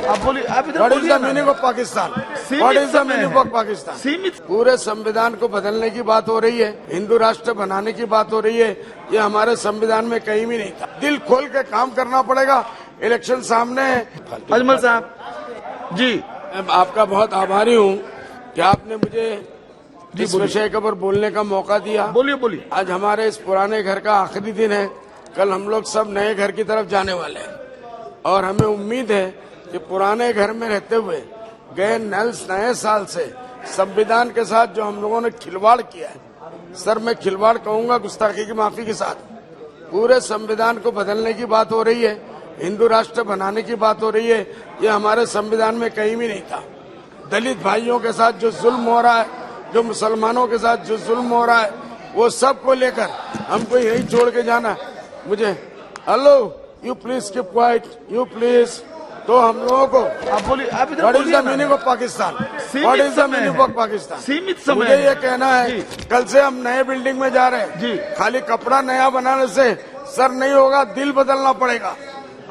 आप बोलिए, आप इधर What is बोलिए the ना। meaning of Pakistan? सीमित What is the समय meaning है। of Pakistan? सीमित पूरे संविधान को बदलने की बात हो रही है, हिंदू राष्ट्र बनाने की बात हो रही है। ये हमारे संविधान में कहीं भी नहीं था। दिल खोल के काम करना पड़ेगा। इलेक्शन सामने है। अजमल साहब जी, मैं आपका बहुत आभारी हूँ कि आपने मुझे इस विषय के ऊपर बोलने का मौका दिया। बोलिए बोलिए। आज हमारे इस पुराने घर का आखिरी दिन है। कल हम लोग सब नए घर की तरफ जाने वाले हैं और हमें उम्मीद है कि पुराने घर में रहते हुए गए नए साल से संविधान के साथ जो हम लोगों ने खिलवाड़ किया है, सर मैं खिलवाड़ कहूंगा गुस्ताखी की माफी के साथ, पूरे संविधान को बदलने की बात हो रही है, हिंदू राष्ट्र बनाने की बात हो रही है। ये हमारे संविधान में कहीं भी नहीं था। दलित भाइयों के साथ जो जुल्म हो रहा है, जो मुसलमानों के साथ जो जुल्म हो रहा है, वो सब को लेकर हमको यही छोड़ के जाना। मुझे hello you please keep quiet, you please. तो हम लोगों को आप बोलिए, आप इधर व्हाट इज बोलिए द ना। Meaning of Pakistan? सीमित व्हाट इज द समय मीनिंग है। ऑफ पाकिस्तान? सीमित समय मुझे ये है। कहना है, जी। कल से हम नए बिल्डिंग में जा रहे हैं जी। खाली कपड़ा नया बनाने से सर नहीं होगा, दिल बदलना पड़ेगा।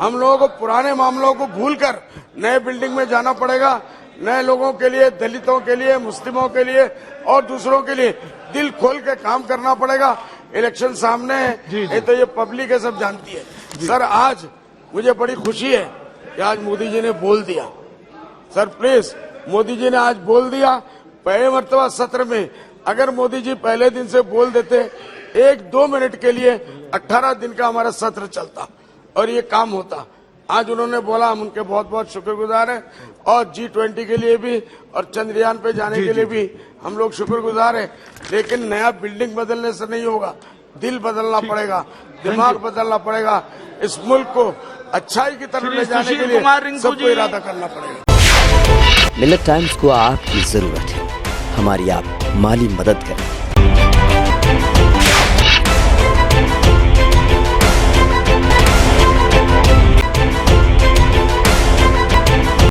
हम लोगों को पुराने मामलों को भूलकर नए बिल्डिंग में जाना पड़ेगा। नए लोगों के लिए, दलितों के लिए, मुस्लिमों के लिए और दूसरों के लिए दिल खोल के काम करना पड़ेगा। इलेक्शन सामने है, ये तो ये पब्लिक है, सब जानती है। सर आज मुझे बड़ी खुशी है कि आज मोदी जी ने बोल दिया। सर प्लीज, मोदी जी ने आज बोल दिया। पहले मर्तबा सत्र में अगर मोदी जी पहले दिन से बोल देते, 1-2 मिनट के लिए 18 दिन का हमारा सत्र चलता और ये काम होता। आज उन्होंने बोला, हम उनके बहुत बहुत शुक्रगुजार हैं और G20 के लिए भी और चंद्रयान पे जाने के लिए भी हम लोग शुक्रगुजार हैं। लेकिन नया बिल्डिंग बदलने से नहीं होगा, दिल बदलना पड़ेगा, दिमाग बदलना पड़ेगा। इस मुल्क को अच्छाई की तरफ ले जाने के लिए सबको इरादा करना पड़ेगा। मिलेट टाइम्स को आपकी जरूरत है, हमारी आप माली मदद करें।